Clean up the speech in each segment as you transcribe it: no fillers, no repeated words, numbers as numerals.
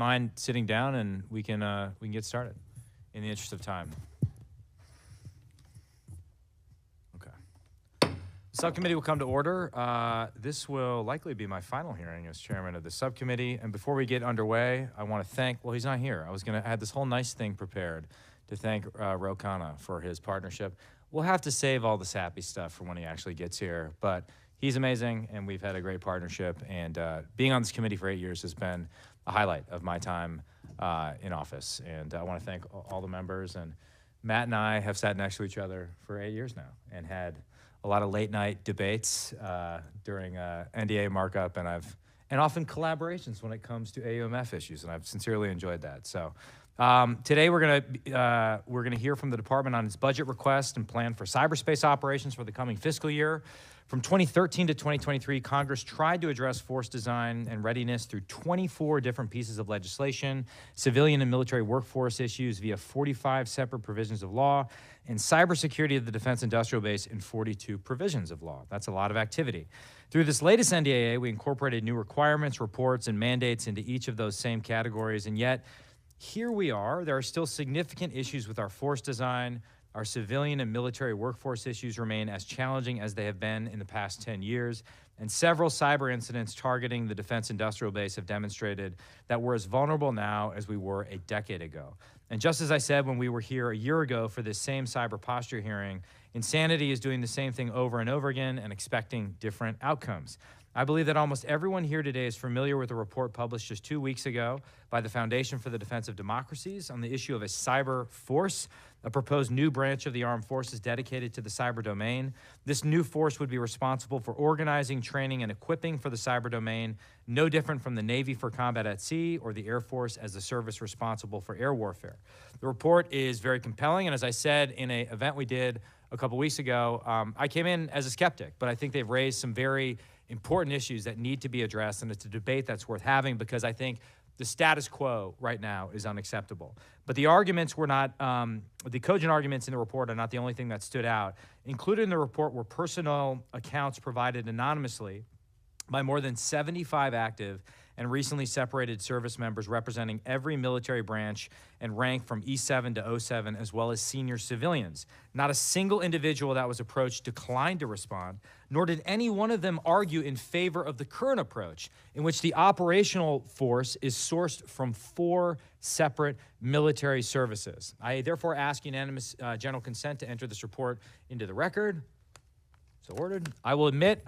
mind sitting down and we can get started in the interest of time. Okay. Subcommittee will come to order. This will likely be my final hearing as chairman of the subcommittee. And before we get underway, I want to thank, well, he's not here. I had this whole nice thing prepared to thank Ro Khanna for his partnership. We'll have to save all the sappy stuff for when he actually gets here, but he's amazing, and we've had a great partnership, and being on this committee for 8 years has been a highlight of my time in office, and I want to thank all the members, and Matt and I have sat next to each other for 8 years now and had a lot of late-night debates during NDA markup, and often collaborations when it comes to AUMF issues, and I've sincerely enjoyed that. So. Today we're gonna hear from the department on its budget request and plan for cyberspace operations for the coming fiscal year. From 2013 to 2023, Congress tried to address force design and readiness through 24 different pieces of legislation, civilian and military workforce issues via 45 separate provisions of law, and cybersecurity of the defense industrial base in 42 provisions of law. That's a lot of activity. Through this latest NDAA, we incorporated new requirements, reports, and mandates into each of those same categories, and yet here we are. There are still significant issues with our force design. Our civilian and military workforce issues remain as challenging as they have been in the past 10 years. And several cyber incidents targeting the defense industrial base have demonstrated that we're as vulnerable now as we were a decade ago. And just as I said when we were here a year ago for this same cyber posture hearing, insanity is doing the same thing over and over again and expecting different outcomes. I believe that almost everyone here today is familiar with a report published just 2 weeks ago by the Foundation for the Defense of Democracies on the issue of a cyber force, a proposed new branch of the armed forces dedicated to the cyber domain. This new force would be responsible for organizing, training, and equipping for the cyber domain, no different from the Navy for combat at sea or the Air Force as the service responsible for air warfare. The report is very compelling, and as I said in an event we did a couple weeks ago, I came in as a skeptic, but I think they've raised some very important issues that need to be addressed, and it's a debate that's worth having because I think the status quo right now is unacceptable. But the arguments were not, the cogent arguments in the report are not the only thing that stood out. Included in the report were personal accounts provided anonymously by more than 75 active and recently separated service members representing every military branch and rank from E7 to O7, as well as senior civilians. Not a single individual that was approached declined to respond, nor did any one of them argue in favor of the current approach, in which the operational force is sourced from 4 separate military services. I therefore ask unanimous general consent to enter this report into the record. So ordered. I will admit,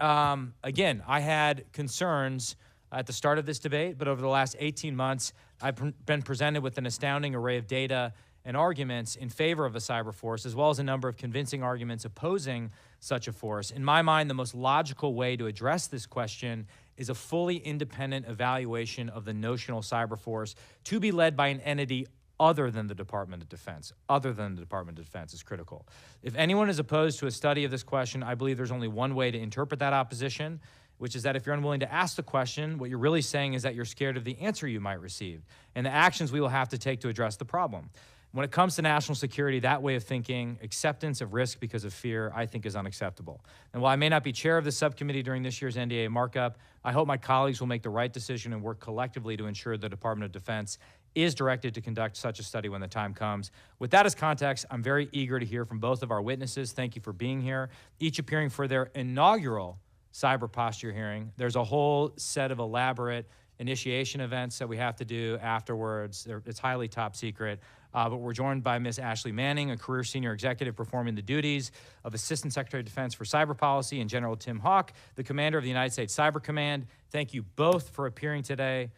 again, I had concerns at the start of this debate, but over the last 18 months, I've been presented with an astounding array of data and arguments in favor of a cyber force, as well as a number of convincing arguments opposing such a force. In my mind, the most logical way to address this question is a fully independent evaluation of the notional cyber force to be led by an entity other than the Department of Defense. Other than the Department of Defense is critical. If anyone is opposed to a study of this question, I believe there's only one way to interpret that opposition, which is that if you're unwilling to ask the question, what you're really saying is that you're scared of the answer you might receive and the actions we will have to take to address the problem. When it comes to national security, that way of thinking, acceptance of risk because of fear, I think is unacceptable. And while I may not be chair of the subcommittee during this year's NDA markup, I hope my colleagues will make the right decision and work collectively to ensure the Department of Defense is directed to conduct such a study when the time comes. With that as context, I'm very eager to hear from both of our witnesses. Thank you for being here, each appearing for their inaugural cyber posture hearing. There's a whole set of elaborate initiation events that we have to do afterwards. It's highly top secret. But we're joined by Ms. Ashley Manning, a career senior executive performing the duties of Assistant Secretary of Defense for Cyber Policy, and General Tim Haugh, the commander of the United States Cyber Command. Thank you both for appearing today.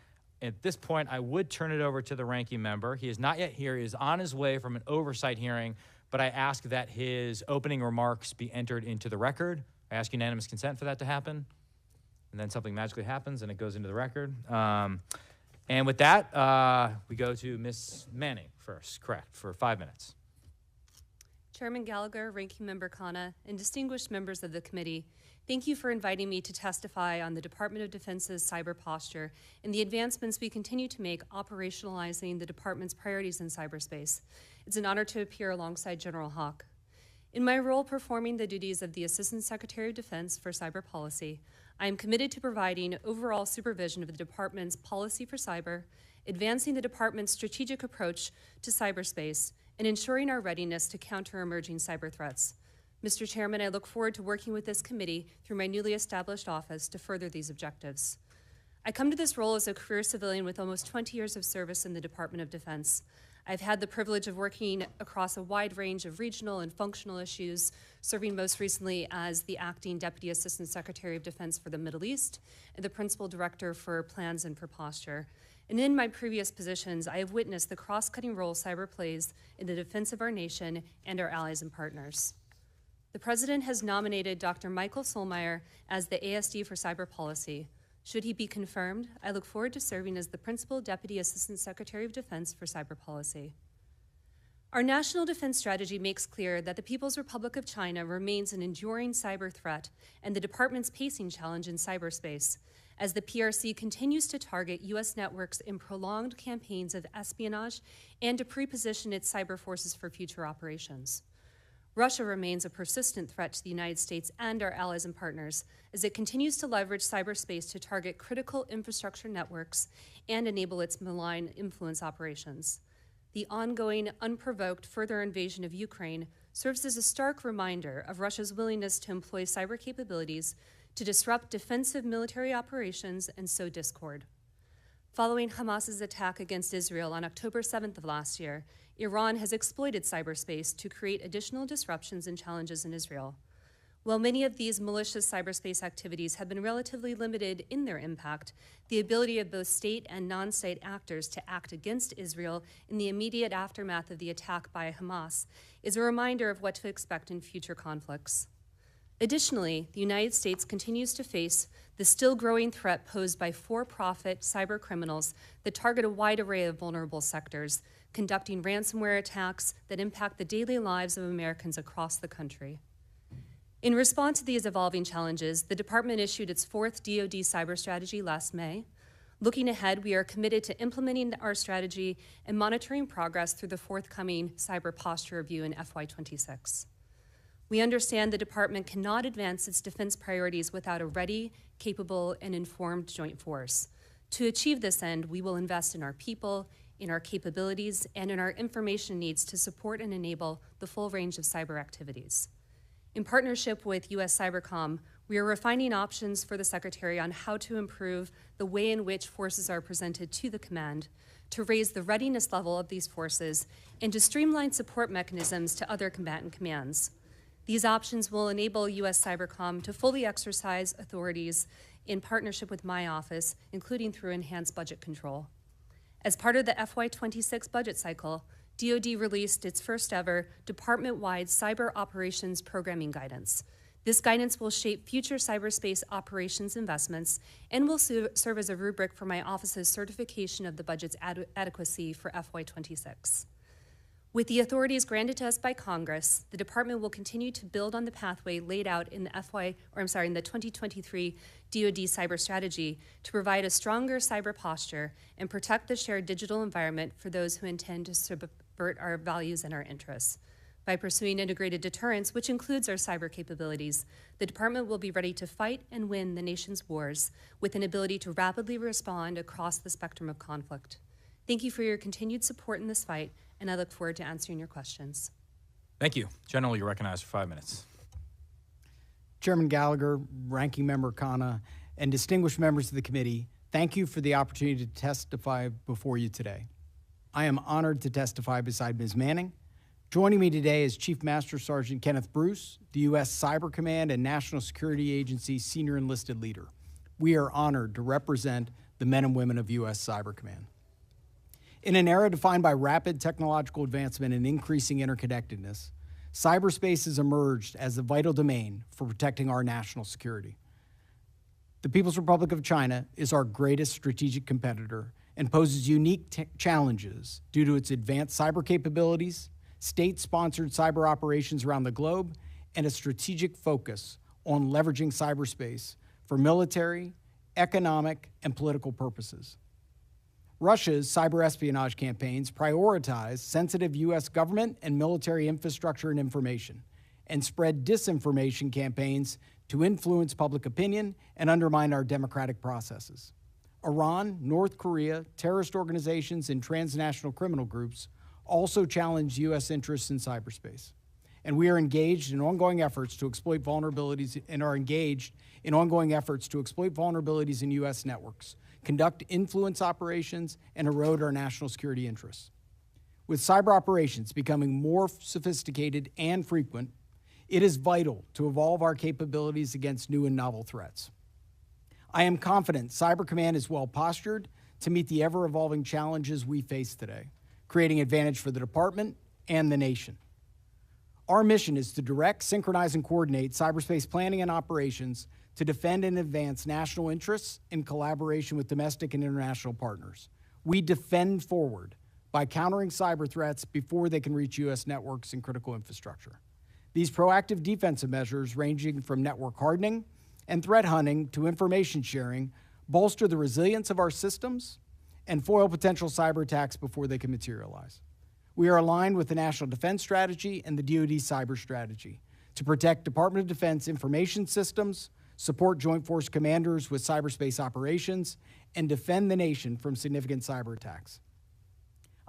At this point, I would turn it over to the ranking member. He is not yet here. He is on his way from an oversight hearing, but I ask that his opening remarks be entered into the record. I ask unanimous consent for that to happen. And then something magically happens and it goes into the record. And with that, we go to Ms. Manning first, correct, for 5 minutes. Chairman Gallagher, Ranking Member Khanna, and distinguished members of the committee, thank you for inviting me to testify on the Department of Defense's cyber posture and the advancements we continue to make operationalizing the department's priorities in cyberspace. It's an honor to appear alongside General Haugh. In my role performing the duties of the Assistant Secretary of Defense for Cyber Policy, I am committed to providing overall supervision of the department's policy for cyber advancing the department's strategic approach to cyberspace, and ensuring our readiness to counter emerging cyber threats. Mr. Chairman, I look forward to working with this committee through my newly established office to further these objectives. I come to this role as a career civilian with almost 20 years of service in the Department of Defense. I've had the privilege of working across a wide range of regional and functional issues, serving most recently as the Acting Deputy Assistant Secretary of Defense for the Middle East and the Principal Director for Plans and for Posture. And in my previous positions, I have witnessed the cross-cutting role cyber plays in the defense of our nation and our allies and partners. The President has nominated Dr. Michael Solmeyer as the ASD for Cyber Policy. Should he be confirmed, I look forward to serving as the Principal Deputy Assistant Secretary of Defense for Cyber Policy. Our National Defense Strategy makes clear that the People's Republic of China remains an enduring cyber threat and the Department's pacing challenge in cyberspace, as the PRC continues to target U.S. networks in prolonged campaigns of espionage and to pre-position its cyber forces for future operations. Russia remains a persistent threat to the United States and our allies and partners as it continues to leverage cyberspace to target critical infrastructure networks and enable its malign influence operations. The ongoing, unprovoked further invasion of Ukraine serves as a stark reminder of Russia's willingness to employ cyber capabilities to disrupt defensive military operations and sow discord. Following Hamas's attack against Israel on October 7th of last year, Iran has exploited cyberspace to create additional disruptions and challenges in Israel. While many of these malicious cyberspace activities have been relatively limited in their impact, the ability of both state and non-state actors to act against Israel in the immediate aftermath of the attack by Hamas is a reminder of what to expect in future conflicts. Additionally, the United States continues to face the still growing threat posed by for-profit cyber criminals that target a wide array of vulnerable sectors, conducting ransomware attacks that impact the daily lives of Americans across the country. In response to these evolving challenges, the Department issued its fourth DoD cyber strategy last May. Looking ahead, we are committed to implementing our strategy and monitoring progress through the forthcoming Cyber Posture Review in FY26. We understand the Department cannot advance its defense priorities without a ready, capable, and informed joint force. To achieve this end, we will invest in our people, in our capabilities, and in our information needs to support and enable the full range of cyber activities. In partnership with U.S. Cybercom, we are refining options for the Secretary on how to improve the way in which forces are presented to the command, to raise the readiness level of these forces, and to streamline support mechanisms to other combatant commands. These options will enable U.S. Cybercom to fully exercise authorities in partnership with my office, including through enhanced budget control. As part of the FY26 budget cycle, DoD released its first ever department-wide cyber operations programming guidance. This guidance will shape future cyberspace operations investments and will serve as a rubric for my office's certification of the budget's adequacy for FY26. With the authorities granted to us by Congress, the Department will continue to build on the pathway laid out in the 2023 DoD Cyber Strategy to provide a stronger cyber posture and protect the shared digital environment for those who intend to subvert our values and our interests. By pursuing integrated deterrence, which includes our cyber capabilities, the Department will be ready to fight and win the nation's wars with an ability to rapidly respond across the spectrum of conflict. Thank you for your continued support in this fight, and I look forward to answering your questions. Thank you. General, you're recognized for 5 minutes. Chairman Gallagher, Ranking Member Khanna, and distinguished members of the committee, thank you for the opportunity to testify before you today. I am honored to testify beside Ms. Manning. Joining me today is Chief Master Sergeant Kenneth Bruce, the U.S. Cyber Command and National Security Agency Senior Enlisted Leader. We are honored to represent the men and women of U.S. Cyber Command. In an era defined by rapid technological advancement and increasing interconnectedness, cyberspace has emerged as a vital domain for protecting our national security. The People's Republic of China is our greatest strategic competitor and poses unique challenges due to its advanced cyber capabilities, state-sponsored cyber operations around the globe, and a strategic focus on leveraging cyberspace for military, economic, and political purposes. Russia's cyber espionage campaigns prioritize sensitive U.S. government and military infrastructure and information, and spread disinformation campaigns to influence public opinion and undermine our democratic processes. Iran, North Korea, terrorist organizations, and transnational criminal groups also challenge U.S. interests in cyberspace. And we are engaged in ongoing efforts to exploit vulnerabilities in U.S. networks, conduct influence operations, and erode our national security interests. With cyber operations becoming more sophisticated and frequent, it is vital to evolve our capabilities against new and novel threats. I am confident Cyber Command is well postured to meet the ever-evolving challenges we face today, creating advantage for the department and the nation. Our mission is to direct, synchronize, and coordinate cyberspace planning and operations to defend and advance national interests in collaboration with domestic and international partners. We defend forward by countering cyber threats before they can reach U.S. networks and critical infrastructure. These proactive defensive measures, ranging from network hardening and threat hunting to information sharing, bolster the resilience of our systems and foil potential cyber attacks before they can materialize. We are aligned with the National Defense Strategy and the DoD Cyber Strategy to protect Department of Defense information systems, support Joint Force commanders with cyberspace operations, and defend the nation from significant cyber attacks.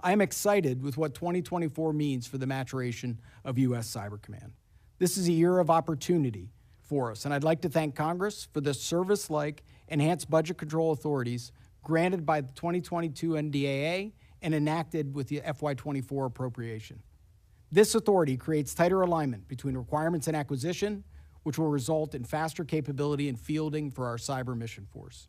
I am excited with what 2024 means for the maturation of U.S. Cyber Command. This is a year of opportunity for us, and I'd like to thank Congress for the service-like enhanced budget control authorities granted by the 2022 NDAA and enacted with the FY24 appropriation. This authority creates tighter alignment between requirements and acquisition, which will result in faster capability and fielding for our cyber mission force.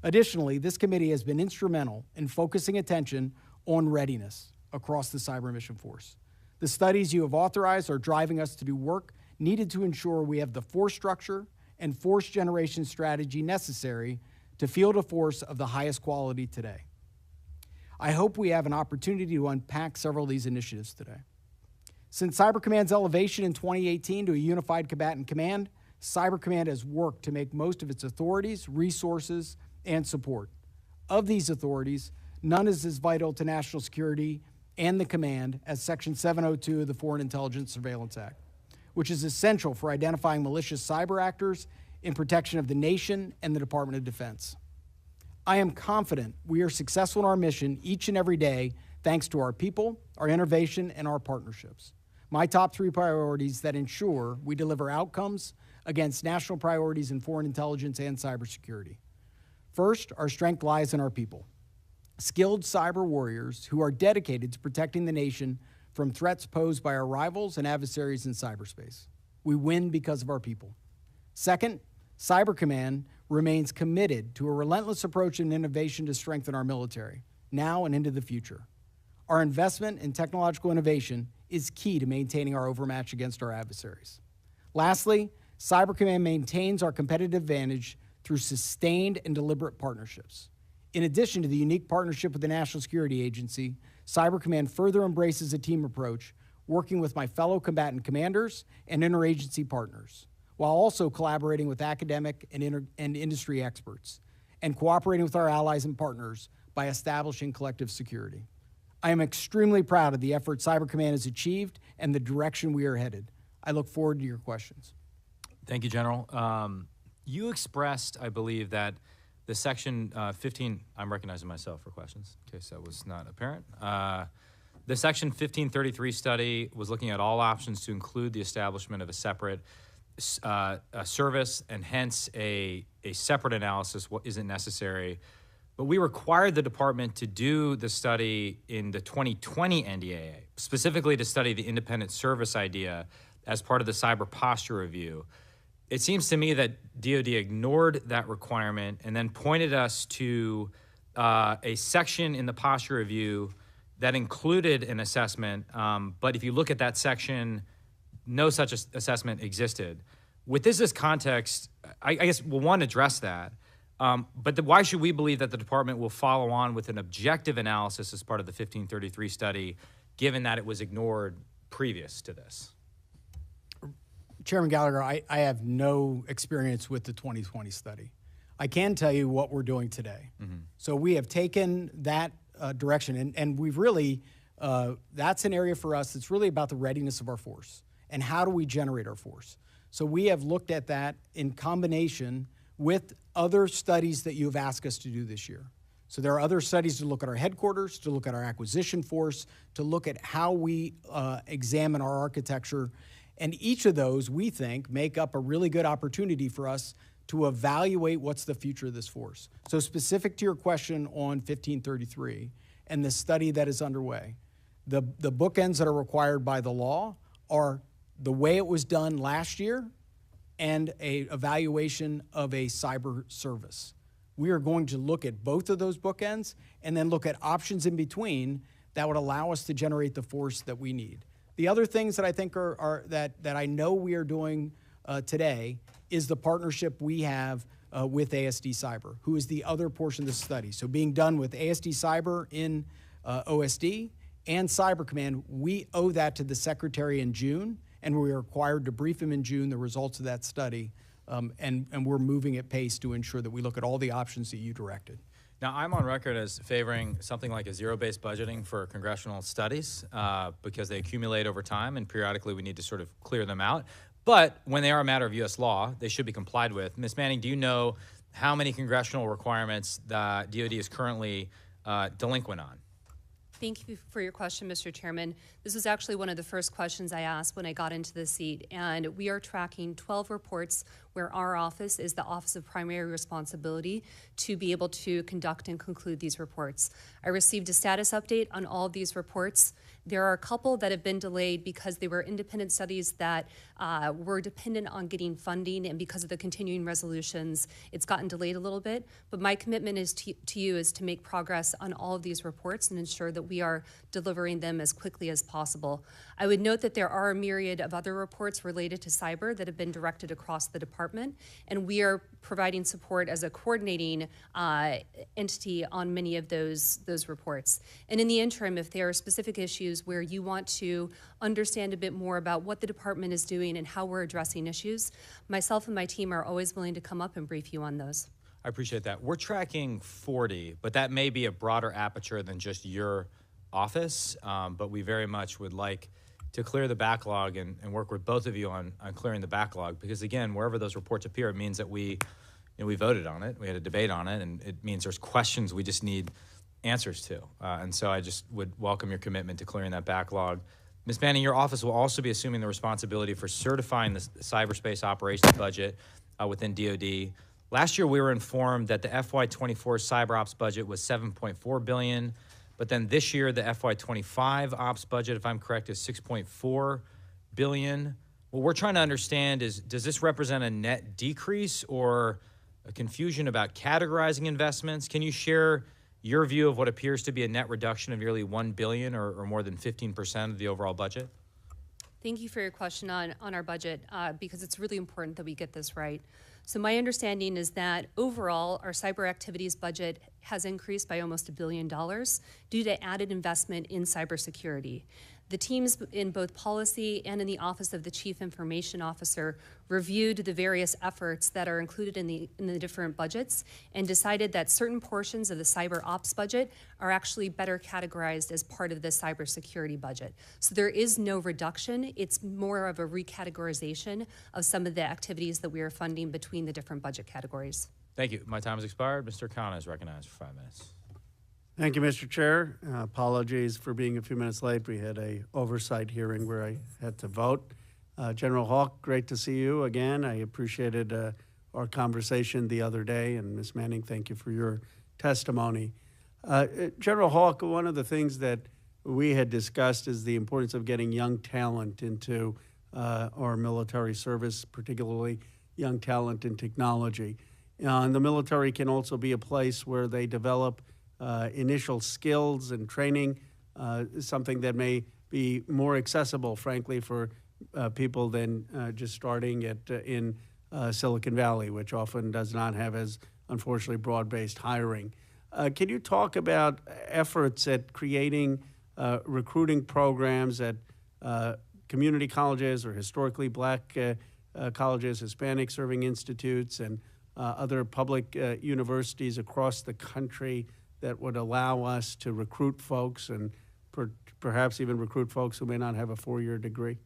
Additionally, this committee has been instrumental in focusing attention on readiness across the cyber mission force. The studies you have authorized are driving us to do work needed to ensure we have the force structure and force generation strategy necessary to field a force of the highest quality today. I hope we have an opportunity to unpack several of these initiatives today. Since Cyber Command's elevation in 2018 to a unified combatant command, Cyber Command has worked to make most of its authorities, resources, and support. Of these authorities, none is as vital to national security and the command as Section 702 of the Foreign Intelligence Surveillance Act, which is essential for identifying malicious cyber actors in protection of the nation and the Department of Defense. I am confident we are successful in our mission each and every day thanks to our people, our innovation, and our partnerships. My top three priorities that ensure we deliver outcomes against national priorities in foreign intelligence and cybersecurity. First, our strength lies in our people. Skilled cyber warriors who are dedicated to protecting the nation from threats posed by our rivals and adversaries in cyberspace. We win because of our people. Second, Cyber Command remains committed to a relentless approach and innovation to strengthen our military, now and into the future. Our investment in technological innovation is key to maintaining our overmatch against our adversaries. Lastly, Cyber Command maintains our competitive advantage through sustained and deliberate partnerships. In addition to the unique partnership with the National Security Agency, Cyber Command further embraces a team approach, working with my fellow combatant commanders and interagency partners, while also collaborating with academic and industry experts, and cooperating with our allies and partners by establishing collective security. I am extremely proud of the effort Cyber Command has achieved and the direction we are headed. I look forward to your questions. Thank you, General. You expressed, I believe, that the Section 15, I'm recognizing myself for questions, in case that was not apparent. The Section 1533 study was looking at all options to include the establishment of a separate service, and hence a separate analysis what isn't necessary. But we required the department to do the study in the 2020 NDAA, specifically to study the independent service idea as part of the cyber posture review. It seems to me that DoD ignored that requirement and then pointed us to a section in the posture review that included an assessment, but if you look at that section, no such assessment existed. With this as context, I guess we'll want to address that, but why should we believe that the department will follow on with an objective analysis as part of the 1533 study, given that it was ignored previous to this? Chairman Gallagher, I have no experience with the 2020 study. I can tell you what we're doing today. Mm-hmm. So we have taken that direction, and we've really, that's an area for us that's really about the readiness of our force and how do we generate our force. So we have looked at that in combination with other studies that you've asked us to do this year. So there are other studies to look at our headquarters, to look at our acquisition force, to look at how we examine our architecture. And each of those, we think, make up a really good opportunity for us to evaluate what's the future of this force. So specific to your question on 1533 and the study that is underway, the bookends that are required by the law are the way it was done last year and an evaluation of a cyber service. We are going to look at both of those bookends and then look at options in between that would allow us to generate the force that we need. The other things that I think that I know we are doing today is the partnership we have with ASD Cyber, who is the other portion of the study. So being done with ASD Cyber in OSD and Cyber Command, we owe that to the Secretary in June, and we are required to brief him in June the results of that study, and we're moving at pace to ensure that we look at all the options that you directed. Now, I'm on record as favoring something like a zero-based budgeting for congressional studies because they accumulate over time, and periodically we need to sort of clear them out. But when they are a matter of U.S. law, they should be complied with. Ms. Manning, do you know how many congressional requirements the DoD is currently delinquent on? Thank you for your question, Mr. Chairman. This was actually one of the first questions I asked when I got into the seat, and we are tracking 12 reports where our office is the Office of Primary Responsibility to be able to conduct and conclude these reports. I received a status update on all of these reports. There are a couple that have been delayed because they were independent studies that were dependent on getting funding, and because of the continuing resolutions, it's gotten delayed a little bit. But my commitment is to you is to make progress on all of these reports and ensure that we are delivering them as quickly as possible. I would note that there are a myriad of other reports related to cyber that have been directed across the department, and we are providing support as a coordinating entity on many of those reports. And in the interim, if there are specific issues where you want to understand a bit more about what the department is doing and how we're addressing issues, myself and my team are always willing to come up and brief you on those. I appreciate that. We're tracking 40, but that may be a broader aperture than just your office, but we very much would like to clear the backlog and work with both of you on clearing the backlog, because again, wherever those reports appear, it means that we voted on it, we had a debate on it, and it means there's questions we just need answers to. And so I just would welcome your commitment to clearing that backlog. Ms. Manning, your office will also be assuming the responsibility for certifying the cyberspace operations budget within DoD. Last year, we were informed that the FY24 cyber ops budget was $7.4 billion, but then this year, the FY25 ops budget, if I'm correct, is $6.4 billion. What we're trying to understand is, does this represent a net decrease or a confusion about categorizing investments? Can you share your view of what appears to be a net reduction of nearly $1 billion or more than 15% of the overall budget? Thank you for your question on our budget, because it's really important that we get this right. So my understanding is that overall, our cyber activities budget has increased by almost $1 billion due to added investment in cybersecurity. The teams in both policy and in the Office of the Chief Information Officer reviewed the various efforts that are included in the different budgets and decided that certain portions of the cyber ops budget are actually better categorized as part of the cybersecurity budget. So there is no reduction. It's more of a recategorization of some of the activities that we are funding between the different budget categories. Thank you. My time has expired. Mr. Khanna is recognized for 5 minutes. Thank you, Mr. Chair. Apologies for being a few minutes late. We had a oversight hearing where I had to vote. General Haugh, great to see you again. I appreciated our conversation the other day. And Ms. Manning, thank you for your testimony. General Haugh, one of the things that we had discussed is the importance of getting young talent into our military service, particularly young talent in technology. And the military can also be a place where they develop initial skills and training, something that may be more accessible, frankly, for people than just starting in Silicon Valley, which often does not have as, unfortunately, broad-based hiring. Can you talk about efforts at creating recruiting programs at community colleges or historically black colleges, Hispanic serving institutes, and other public universities across the country that would allow us to recruit folks and perhaps even recruit folks who may not have a 4-year degree?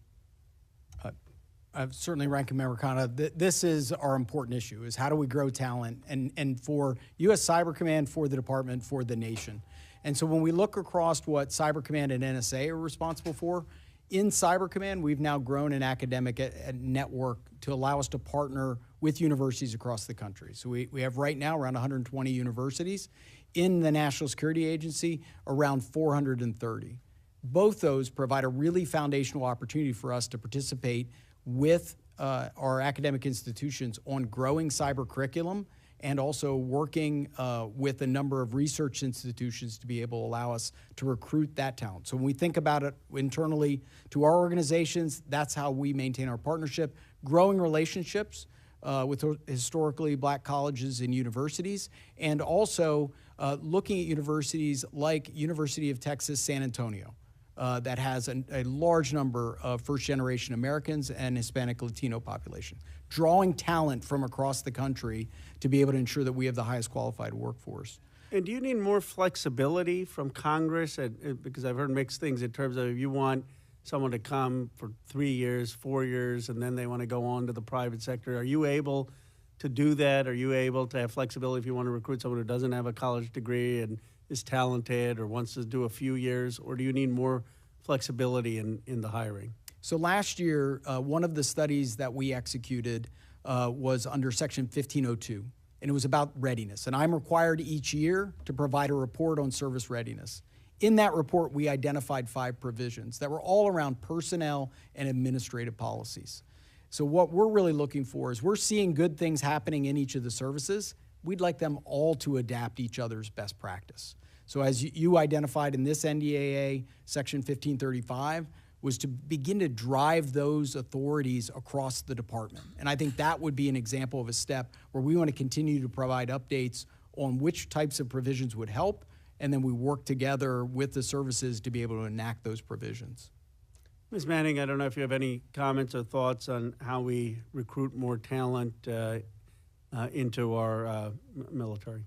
Certainly, Ranking Member Khanna, this is our important issue, is how do we grow talent and for U.S. Cyber Command, for the department, for the nation. And so when we look across what Cyber Command and NSA are responsible for, in Cyber Command, we've now grown an academic network to allow us to partner with universities across the country. So we have right now around 120 universities. In the National Security Agency, around 430. Both those provide a really foundational opportunity for us to participate with our academic institutions on growing cyber curriculum and also working with a number of research institutions to be able to allow us to recruit that talent. So when we think about it internally to our organizations, that's how we maintain our partnership, growing relationships with historically black colleges and universities, and also looking at universities like University of Texas, San Antonio, that has a large number of first-generation Americans and Hispanic Latino population, drawing talent from across the country to be able to ensure that we have the highest qualified workforce. And do you need more flexibility from Congress? Because I've heard mixed things in terms of if you want someone to come for 3 years, 4 years, and then they want to go on to the private sector. Are you able to do that? Are you able to have flexibility if you want to recruit someone who doesn't have a college degree and is talented or wants to do a few years? Or do you need more flexibility in the hiring? So last year, one of the studies that we executed was under Section 1502, and it was about readiness. And I'm required each year to provide a report on service readiness. In that report, we identified 5 provisions that were all around personnel and administrative policies. So what we're really looking for is we're seeing good things happening in each of the services. We'd like them all to adapt each other's best practice. So as you identified in this NDAA, Section 1535, was to begin to drive those authorities across the department. And I think that would be an example of a step where we want to continue to provide updates on which types of provisions would help, and then we work together with the services to be able to enact those provisions. Ms. Manning, I don't know if you have any comments or thoughts on how we recruit more talent into our military.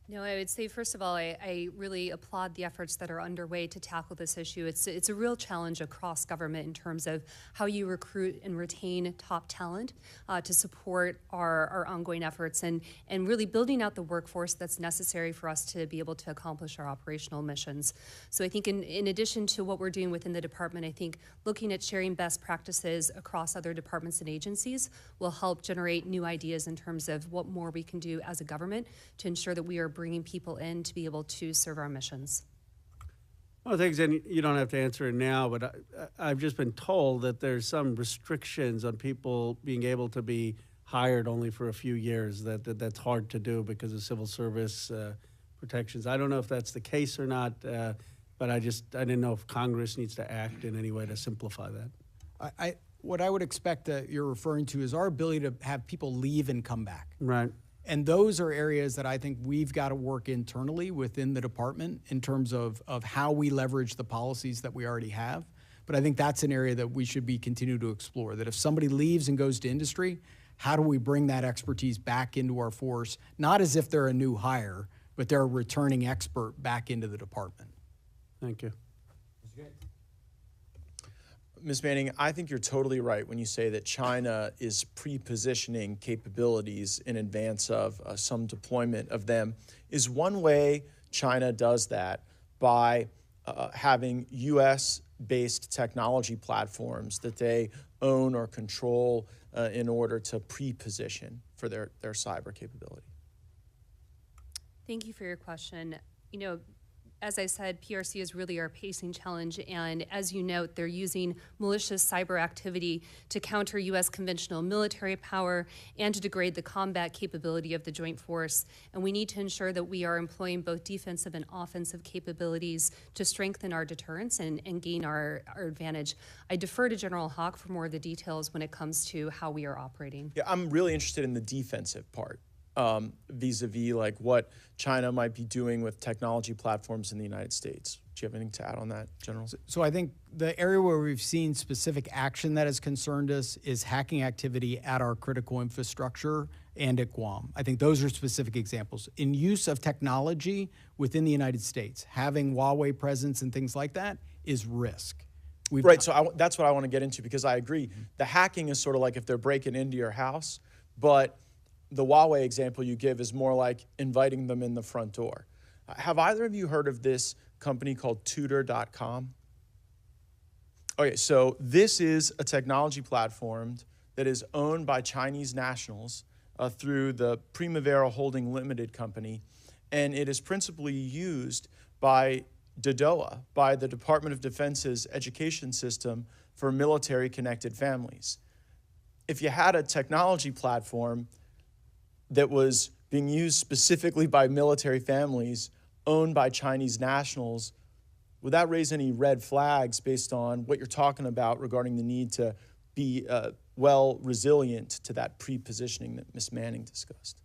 No, I would say, first of all, I really applaud the efforts that are underway to tackle this issue. It's a real challenge across government in terms of how you recruit and retain top talent to support our ongoing efforts and really building out the workforce that's necessary for us to be able to accomplish our operational missions. So I think in addition to what we're doing within the department, I think looking at sharing best practices across other departments and agencies will help generate new ideas in terms of what more we can do as a government to ensure that we are bringing people in to be able to serve our missions. One of the things, and you don't have to answer it now, but I've just been told that there's some restrictions on people being able to be hired only for a few years, that's hard to do because of civil service protections. I don't know if that's the case or not, but I didn't know if Congress needs to act in any way to simplify that. What I would expect that you're referring to is our ability to have people leave and come back. Right. And those are areas that I think we've got to work internally within the department in terms of how we leverage the policies that we already have. But I think that's an area that we should be continue to explore, that if somebody leaves and goes to industry, how do we bring that expertise back into our force, not as if they're a new hire, but they're a returning expert back into the department. Thank you. Ms. Manning, I think you're totally right when you say that China is pre-positioning capabilities in advance of some deployment of them. Is one way China does that by having U.S.-based technology platforms that they own or control in order to pre-position for their cyber capability? Thank you for your question. You know, as I said, PRC is really our pacing challenge, and as you note, they're using malicious cyber activity to counter U.S. conventional military power and to degrade the combat capability of the joint force. And we need to ensure that we are employing both defensive and offensive capabilities to strengthen our deterrence and gain our advantage. I defer to General Haugh for more of the details when it comes to how we are operating. Yeah, I'm really interested in the defensive part. Vis-a-vis like what China might be doing with technology platforms in the United States. Do you have anything to add on that, General? So I think the area where we've seen specific action that has concerned us is hacking activity at our critical infrastructure and at Guam. I think those are specific examples. In use of technology within the United States, having Huawei presence and things like that is risk. Right, so that's what I want to get into, because I agree. The hacking is sort of like if they're breaking into your house, but the Huawei example you give is more like inviting them in the front door. Have either of you heard of this company called Tutor.com? Okay, so this is a technology platform that is owned by Chinese nationals through the Primavera Holding Limited company, and it is principally used by DDoA, by the Department of Defense's education system for military-connected families. If you had a technology platform that was being used specifically by military families owned by Chinese nationals, would that raise any red flags based on what you're talking about regarding the need to be resilient to that pre-positioning that Ms. Manning discussed?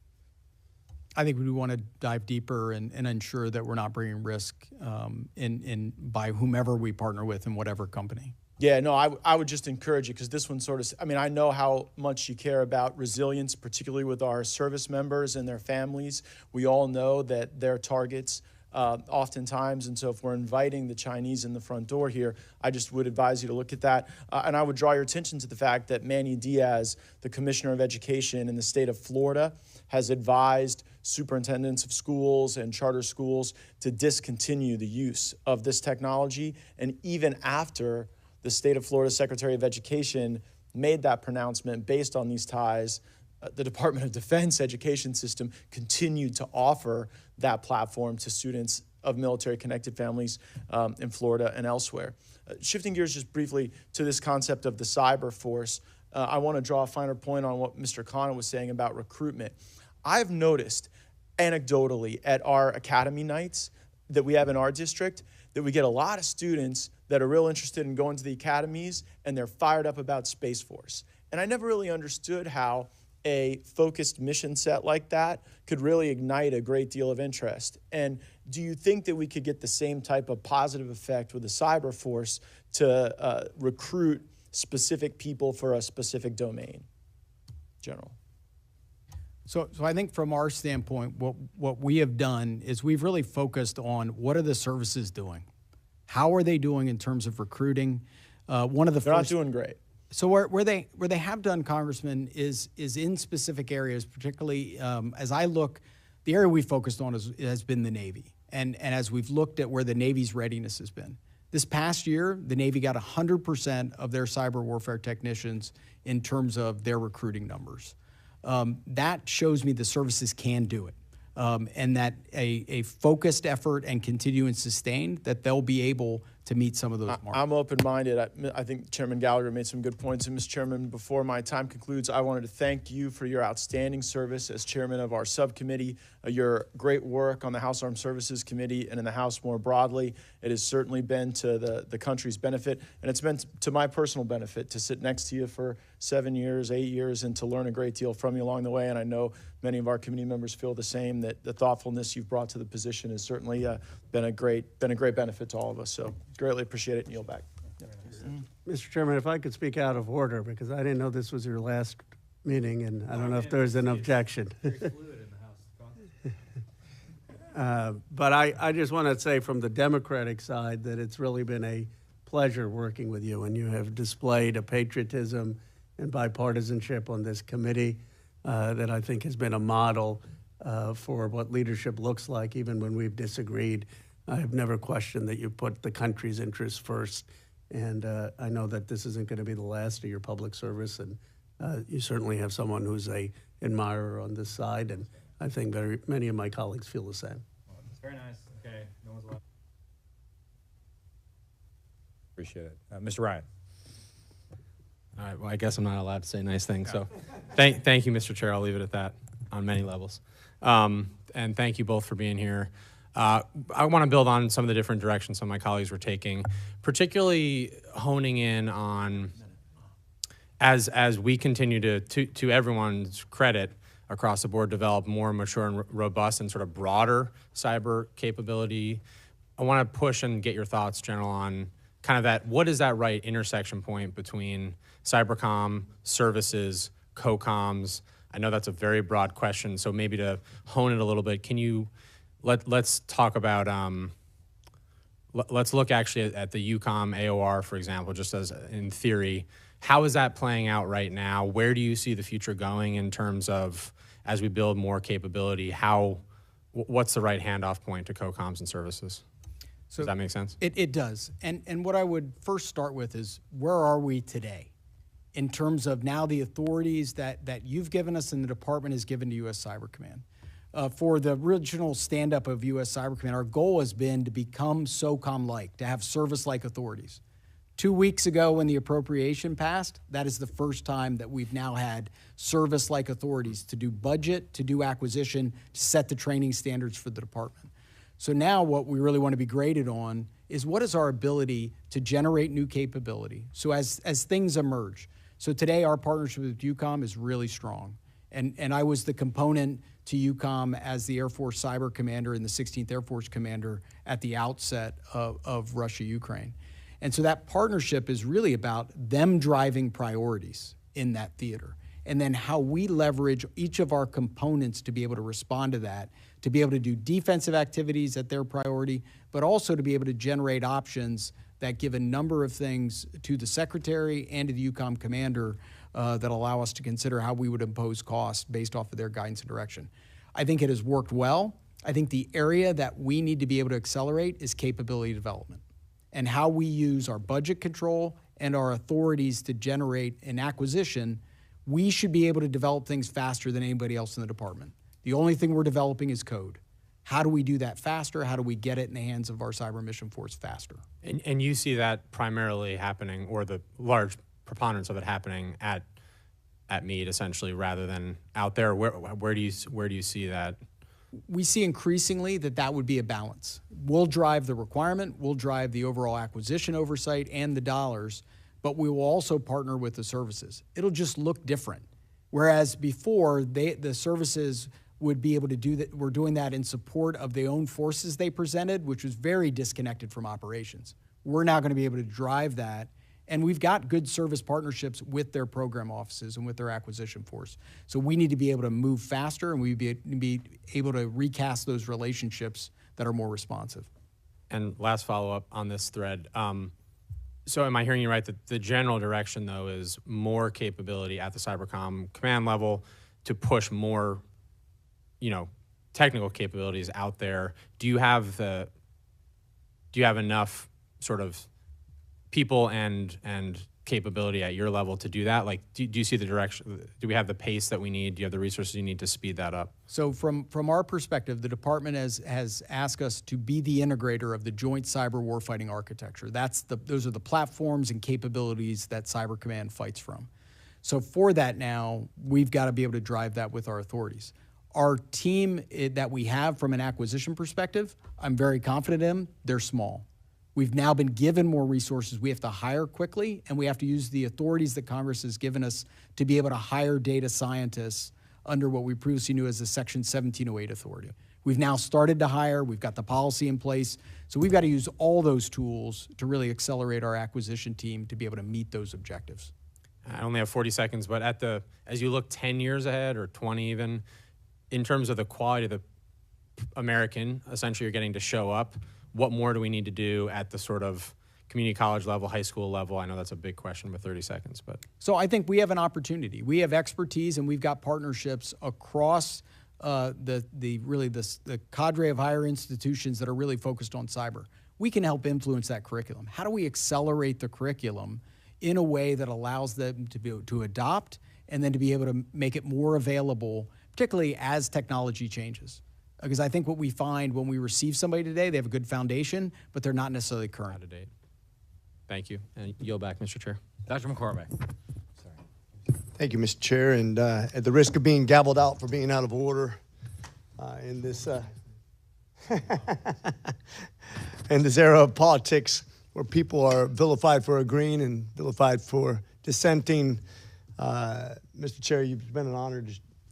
I think we want to dive deeper and ensure that we're not bringing risk by whomever we partner with in whatever company. Yeah, no, I would just encourage you, because this one sort of, I mean, I know how much you care about resilience, particularly with our service members and their families. We all know that they're targets oftentimes, and so if we're inviting the Chinese in the front door here, I just would advise you to look at that. And I would draw your attention to the fact that Manny Diaz, the Commissioner of Education in the state of Florida, has advised superintendents of schools and charter schools to discontinue the use of this technology. And even after the state of Florida Secretary of Education made that pronouncement based on these ties, the Department of Defense education system continued to offer that platform to students of military-connected families in Florida and elsewhere. Shifting gears just briefly to this concept of the cyber force, I want to draw a finer point on what Mr. Khanna was saying about recruitment. I've noticed anecdotally at our academy nights that we have in our district that we get a lot of students that are real interested in going to the academies, and they're fired up about Space Force. And I never really understood how a focused mission set like that could really ignite a great deal of interest. And do you think that we could get the same type of positive effect with the cyber force to recruit specific people for a specific domain? General. So I think from our standpoint, what we have done is we've really focused on what are the services doing? How are they doing in terms of recruiting? They're not doing great. So where they have done, Congressman, is in specific areas, particularly as I look, the area we focused on has been the Navy. And as we've looked at where the Navy's readiness has been. This past year, the Navy got 100% of their cyber warfare technicians in terms of their recruiting numbers. That shows me the services can do it. And that a focused effort and continue and sustain, that they'll be able to meet some of those marks. I'm open-minded. I think Chairman Gallagher made some good points. And Mr. Chairman, before my time concludes, I wanted to thank you for your outstanding service as chairman of our subcommittee, your great work on the House Armed Services Committee and in the House more broadly. It has certainly been to the country's benefit, and it's been to my personal benefit to sit next to you for 7 years, 8 years, and to learn a great deal from you along the way. And I know many of our committee members feel the same, that the thoughtfulness you've brought to the position has certainly been a great benefit to all of us. So greatly appreciate it, and yield back. Yeah. Mr. Chairman, if I could speak out of order, because I didn't know this was your last meeting, and I don't know if there's an objection. But I just want to say from the Democratic side that it's really been a pleasure working with you, and you have displayed a patriotism and bipartisanship on this committee that I think has been a model for what leadership looks like, even when we've disagreed. I have never questioned that you put the country's interests first, and I know that this isn't going to be the last of your public service, and you certainly have someone who's an admirer on this side, and I think many of my colleagues feel the same. Well, that's very nice. Okay, no one's allowed. Appreciate it. Mr. Ryan. All right, well, I guess I'm not allowed to say nice things, so thank you, Mr. Chair. I'll leave it at that on many levels. And thank you both for being here. I want to build on some of the different directions some of my colleagues were taking, particularly honing in on, as we continue to everyone's credit across the board, develop more mature and robust and sort of broader cyber capability. I want to push and get your thoughts, General, on kind of that, what is that right intersection point between cybercom, services, co-coms? I know that's a very broad question, so maybe to hone it a little bit, can you, let's talk about let's look actually at the UCOM AOR, for example, just as in theory. How is that playing out right now? Where do you see the future going in terms of, as we build more capability, what's the right handoff point to co-coms and services? So does that make sense? It does. And what I would first start with is, where are we today in terms of now the authorities that you've given us and the department has given to U.S. Cyber Command? For the original stand-up of U.S. Cyber Command, our goal has been to become SOCOM-like, to have service-like authorities. 2 weeks ago when the appropriation passed, that is the first time that we've now had service-like authorities to do budget, to do acquisition, to set the training standards for the department. So now what we really want to be graded on is, what is our ability to generate new capability? So as things emerge. So today our partnership with UCOM is really strong. And I was the component to UCOM as the Air Force Cyber Commander and the 16th Air Force Commander at the outset of Russia-Ukraine. And so that partnership is really about them driving priorities in that theater, and then how we leverage each of our components to be able to respond to that, to be able to do defensive activities at their priority, but also to be able to generate options that give a number of things to the Secretary and to the UCOM Commander that allow us to consider how we would impose costs based off of their guidance and direction. I think it has worked well. I think the area that we need to be able to accelerate is capability development, and how we use our budget control and our authorities to generate an acquisition. We should be able to develop things faster than anybody else in the department. The only thing we're developing is code. How do we do that faster? How do we get it in the hands of our cyber mission force faster? And you see that primarily happening, or the large preponderance of it happening at Meade, essentially, rather than out there. Where do you see that? We see increasingly that would be a balance. We'll drive the requirement, we'll drive the overall acquisition oversight and the dollars, but we will also partner with the services. It'll just look different. Whereas before, the services would be able to do that, we're doing that in support of their own forces they presented, which was very disconnected from operations. We're now going to be able to drive that, and we've got good service partnerships with their program offices and with their acquisition force. So we need to be able to move faster, and we be able to recast those relationships that are more responsive. And last follow-up on this thread. So am I hearing you right that the general direction, though, is more capability at the Cybercom command level to push more, technical capabilities out there? Do you have enough sort of people and capability at your level to do that? Like, do you see the direction? Do we have the pace that we need? Do you have the resources you need to speed that up? So from our perspective, the department has asked us to be the integrator of the joint cyber warfighting architecture. Those are the platforms and capabilities that Cyber Command fights from. So for that now, we've got to be able to drive that with our authorities. Our team that we have from an acquisition perspective, I'm very confident in. They're small. We've now been given more resources. We have to hire quickly, and we have to use the authorities that Congress has given us to be able to hire data scientists under what we previously knew as the Section 1708 authority. We've now started to hire. We've got the policy in place. So we've got to use all those tools to really accelerate our acquisition team to be able to meet those objectives. I only have 40 seconds, but as you look 10 years ahead or 20 even, in terms of the quality of the American, essentially you're getting to show up, what more do we need to do at the sort of community college level, high school level? I know that's a big question with 30 seconds, but. So I think we have an opportunity. We have expertise, and we've got partnerships across the cadre of higher institutions that are really focused on cyber. We can help influence that curriculum. How do we accelerate the curriculum in a way that allows them to adopt and then to be able to make it more available, particularly as technology changes? Because I think what we find when we receive somebody today, they have a good foundation, but they're not necessarily current. Out of date. Thank you. And yield back, Mr. Chair. Dr. McCormick. Thank you, Mr. Chair. And at the risk of being gavelled out for being out of order in this in this era of politics where people are vilified for agreeing and vilified for dissenting, Mr. Chair, you've been an honor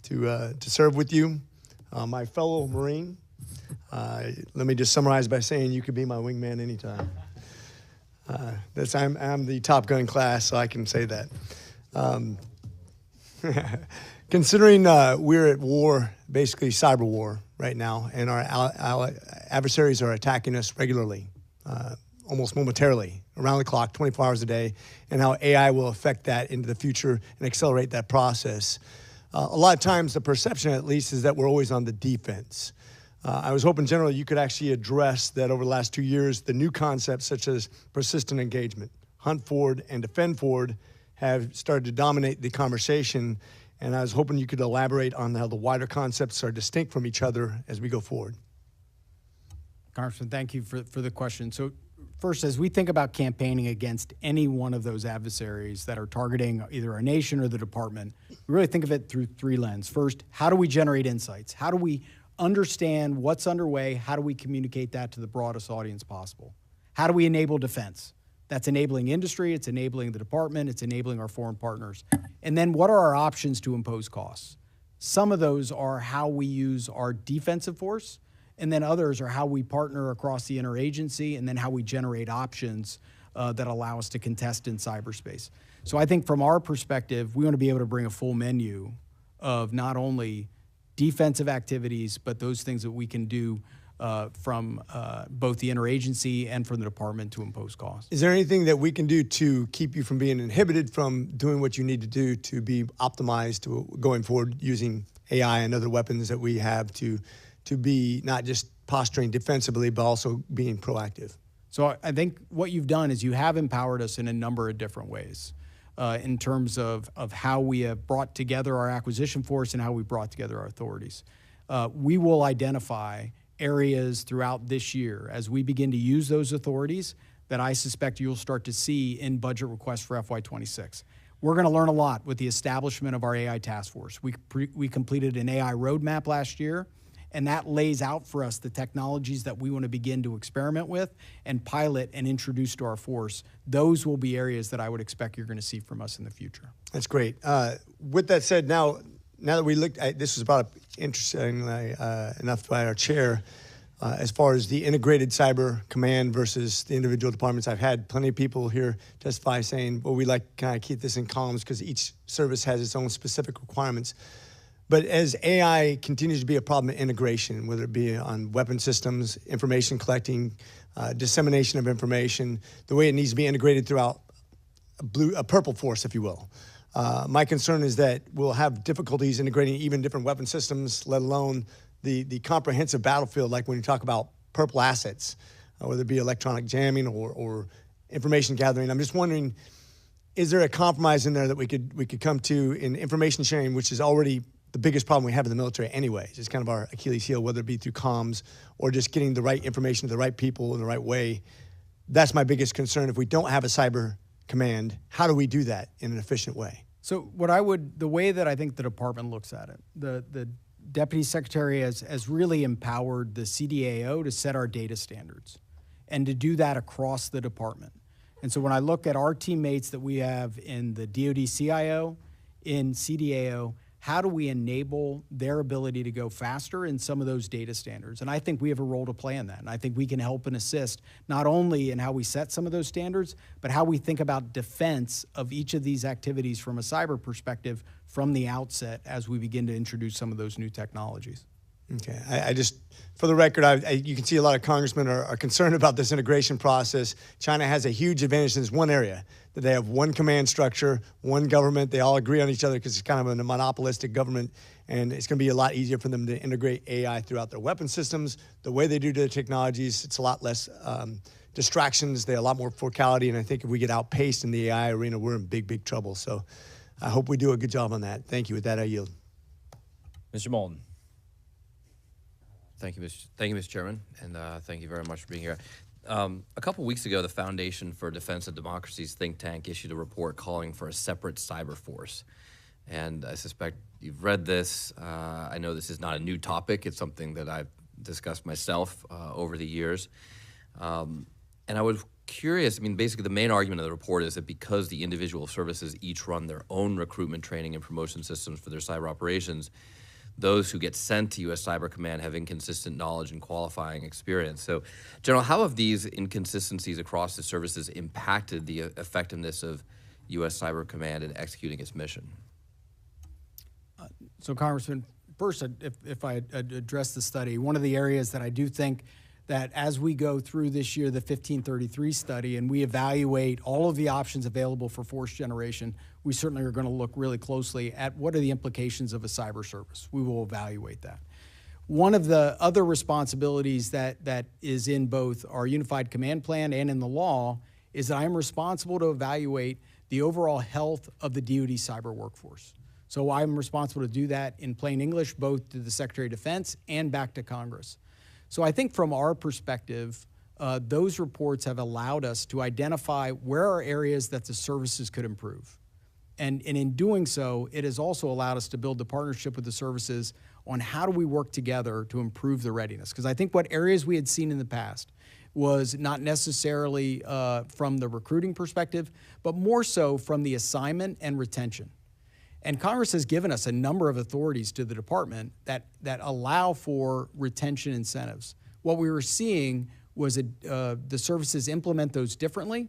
to serve with you. My fellow Marine, let me just summarize by saying you could be my wingman anytime. I'm the Top Gun class, so I can say that. Considering we're at war, basically cyber war right now, and our adversaries are attacking us regularly, almost momentarily, around the clock, 24 hours a day, and how AI will affect that into the future and accelerate that process. A lot of times the perception, at least, is that we're always on the defense. I was hoping, General, you could actually address that over the last 2 years, the new concepts such as persistent engagement, hunt forward, and defend forward have started to dominate the conversation, and I was hoping you could elaborate on how the wider concepts are distinct from each other as we go forward. Congressman, thank you for the question. So first, as we think about campaigning against any one of those adversaries that are targeting either our nation or the department, we really think of it through three lenses. First, how do we generate insights? How do we understand what's underway? How do we communicate that to the broadest audience possible? How do we enable defense? That's enabling industry, it's enabling the department, it's enabling our foreign partners. And then what are our options to impose costs? Some of those are how we use our defensive force, and then others are how we partner across the interagency, and then how we generate options that allow us to contest in cyberspace. So I think from our perspective, we want to be able to bring a full menu of not only defensive activities, but those things that we can do from both the interagency and from the department to impose costs. Is there anything that we can do to keep you from being inhibited from doing what you need to do to be optimized to going forward using AI and other weapons that we have to be not just posturing defensively, but also being proactive? So I think what you've done is you have empowered us in a number of different ways in terms of how we have brought together our acquisition force and how we brought together our authorities. We will identify areas throughout this year as we begin to use those authorities that I suspect you'll start to see in budget requests for FY26. We're going to learn a lot with the establishment of our AI task force. We completed an AI roadmap last year, and that lays out for us the technologies that we want to begin to experiment with and pilot and introduce to our force. Those will be areas that I would expect you're going to see from us in the future. That's great. With that said, now that we looked at, this was brought up interestingly enough by our chair, as far as the integrated cyber command versus the individual departments. I've had plenty of people here testify saying, well, we like to kind of keep this in columns because each service has its own specific requirements. But as AI continues to be a problem of integration, whether it be on weapon systems, information collecting, dissemination of information, the way it needs to be integrated throughout a purple force, if you will. My concern is that we'll have difficulties integrating even different weapon systems, let alone the comprehensive battlefield, like when you talk about purple assets, whether it be electronic jamming or information gathering. I'm just wondering, is there a compromise in there that we could come to in information sharing, which is already the biggest problem we have in the military anyways? It's kind of our Achilles heel, whether it be through comms or just getting the right information to the right people in the right way. That's my biggest concern. If we don't have a cyber command, how do we do that in an efficient way? So the way that I think the department looks at it, the Deputy Secretary has really empowered the CDAO to set our data standards and to do that across the department. And so when I look at our teammates that we have in the DoD CIO, in CDAO, how do we enable their ability to go faster in some of those data standards? And I think we have a role to play in that. And I think we can help and assist not only in how we set some of those standards, but how we think about defense of each of these activities from a cyber perspective from the outset as we begin to introduce some of those new technologies. Okay, I just, for the record, you can see a lot of congressmen are concerned about this integration process. China has a huge advantage in this one area, that they have one command structure, one government. They all agree on each other because it's kind of a monopolistic government, and it's going to be a lot easier for them to integrate AI throughout their weapon systems. The way they do their technologies, it's a lot less distractions. They have a lot more focality, and I think if we get outpaced in the AI arena, we're in big, big trouble. So I hope we do a good job on that. Thank you. With that, I yield. Mr. Moulton. Thank you, Mr. Chairman, and thank you very much for being here. A couple weeks ago, the Foundation for Defense of Democracy's think tank issued a report calling for a separate cyber force. And I suspect you've read this. I know this is not a new topic. It's something that I've discussed myself over the years. And I was curious, I mean, basically the main argument of the report is that because the individual services each run their own recruitment, training, and promotion systems for their cyber operations, those who get sent to U.S. Cyber Command have inconsistent knowledge and qualifying experience. So, General, how have these inconsistencies across the services impacted the effectiveness of U.S. Cyber Command in executing its mission? So, Congressman, first, if I address the study, one of the areas that I do think that as we go through this year, the 1533 study, and we evaluate all of the options available for force generation, we certainly are going to look really closely at what are the implications of a cyber service. We will evaluate that. One of the other responsibilities that is in both our Unified Command Plan and in the law is that I am responsible to evaluate the overall health of the DoD cyber workforce. So I'm responsible to do that in plain English, both to the Secretary of Defense and back to Congress. So I think from our perspective, those reports have allowed us to identify where are areas that the services could improve. And in doing so, it has also allowed us to build the partnership with the services on how do we work together to improve the readiness. Because I think what areas we had seen in the past was not necessarily from the recruiting perspective, but more so from the assignment and retention. And Congress has given us a number of authorities to the department that allow for retention incentives. What we were seeing was the services implement those differently.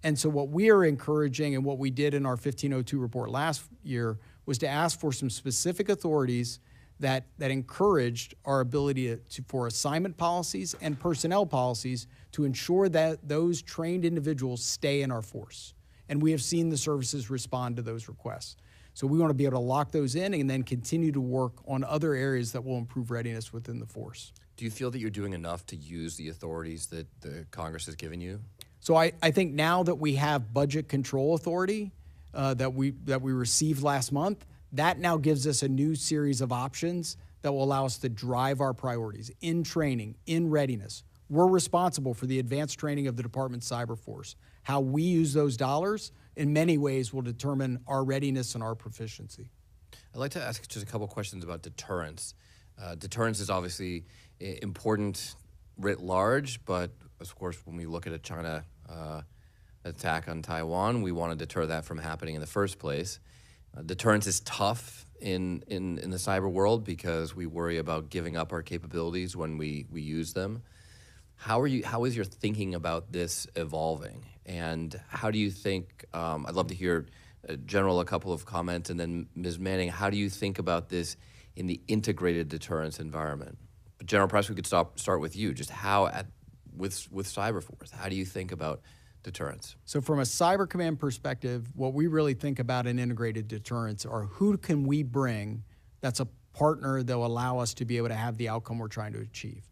And so what we are encouraging and what we did in our 1502 report last year was to ask for some specific authorities that encouraged our ability for assignment policies and personnel policies to ensure that those trained individuals stay in our force. And we have seen the services respond to those requests. So we want to be able to lock those in and then continue to work on other areas that will improve readiness within the force. Do you feel that you're doing enough to use the authorities that the Congress has given you? So I think now that we have budget control authority that we received last month, that now gives us a new series of options that will allow us to drive our priorities in training, in readiness. We're responsible for the advanced training of the Department's cyber force. How we use those dollars in many ways will determine our readiness and our proficiency. I'd like to ask just a couple questions about deterrence. Deterrence is obviously important writ large, but of course when we look at a China attack on Taiwan, we want to deter that from happening in the first place. Deterrence is tough in the cyber world because we worry about giving up our capabilities when we use them. How is your thinking about this evolving? And how do you think, I'd love to hear, General, a couple of comments, and then Ms. Manning, how do you think about this in the integrated deterrence environment? But General Press, we could start with you. Just with Cyberforce, how do you think about deterrence? So from a cyber command perspective, what we really think about in integrated deterrence are who can we bring that's a partner that will allow us to be able to have the outcome we're trying to achieve.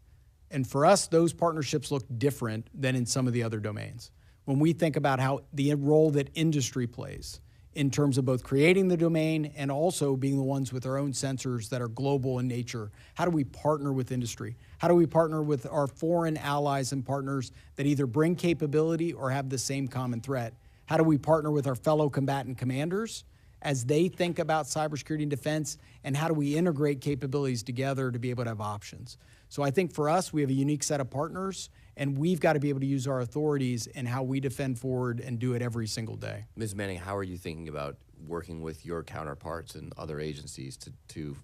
And for us, those partnerships look different than in some of the other domains. When we think about how the role that industry plays in terms of both creating the domain and also being the ones with our own sensors that are global in nature, how do we partner with industry? How do we partner with our foreign allies and partners that either bring capability or have the same common threat? How do we partner with our fellow combatant commanders as they think about cybersecurity and defense? And how do we integrate capabilities together to be able to have options? So I think for us, we have a unique set of partners, and we've got to be able to use our authorities and how we defend forward and do it every single day. Ms. Manning, how are you thinking about working with your counterparts and other agencies to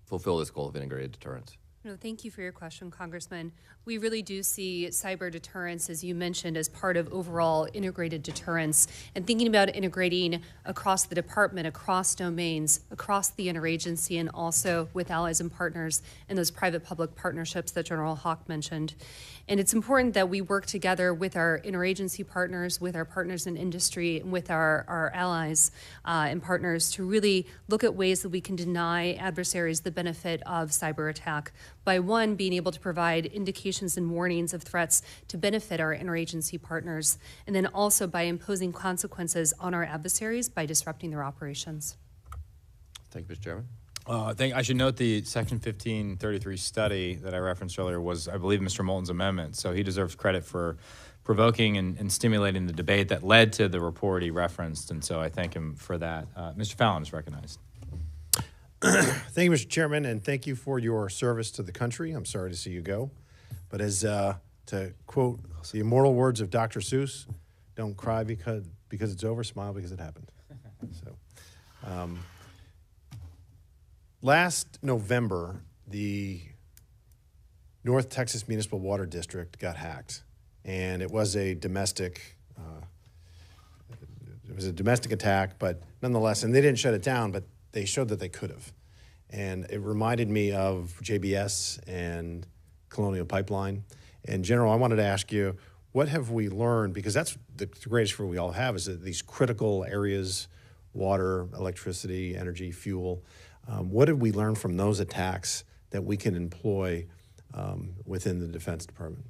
fulfill this goal of integrated deterrence? No, thank you for your question, Congressman. We really do see cyber deterrence, as you mentioned, as part of overall integrated deterrence, and thinking about integrating across the department, across domains, across the interagency, and also with allies and partners and those private-public partnerships that General Haugh mentioned. And it's important that we work together with our interagency partners, with our partners in industry, and with our allies and partners to really look at ways that we can deny adversaries the benefit of cyber attack by, one, being able to provide indications and warnings of threats to benefit our interagency partners, and then also by imposing consequences on our adversaries by disrupting their operations. Thank you, Mr. Chairman. I should note the Section 1533 study that I referenced earlier was, I believe, Mr. Moulton's amendment. So he deserves credit for provoking and stimulating the debate that led to the report he referenced. And so I thank him for that. Mr. Fallon is recognized. Thank you, Mr. Chairman, and thank you for your service to the country. I'm sorry to see you go. But as to quote the immortal words of Dr. Seuss, don't cry because it's over, smile because it happened. So, last November, the North Texas Municipal Water District got hacked, and it was a domestic attack, but nonetheless, and they didn't shut it down, but they showed that they could have. And it reminded me of JBS and Colonial Pipeline. And General, I wanted to ask you, what have we learned? Because that's the greatest fear we all have, is that these critical areas, water, electricity, energy, fuel, what did we learn from those attacks that we can employ within the Defense Department?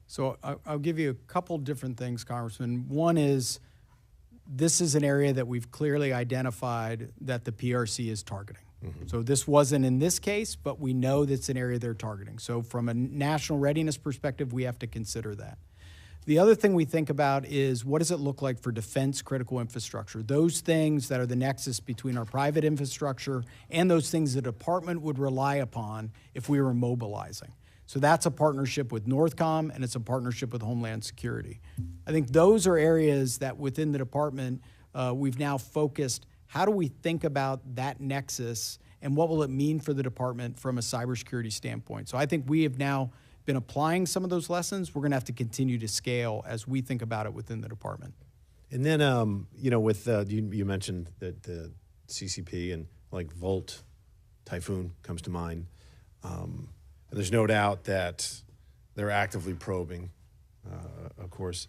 So I'll give you a couple different things, Congressman. One is, this is an area that we've clearly identified that the PRC is targeting. So this wasn't in this case, but we know that's an area they're targeting. So from a national readiness perspective, we have to consider that. The other thing we think about is, what does it look like for defense critical infrastructure? Those things that are the nexus between our private infrastructure and those things the department would rely upon if we were mobilizing. So that's a partnership with Northcom, and it's a partnership with Homeland Security. I think those are areas that within the department we've now focused. How do we think about that nexus, and what will it mean for the department from a cybersecurity standpoint? So I think we have now been applying some of those lessons. We're going to have to continue to scale as we think about it within the department. And then, you know, with you mentioned that the CCP and like Volt, Typhoon comes to mind. And there's no doubt that they're actively probing, of course.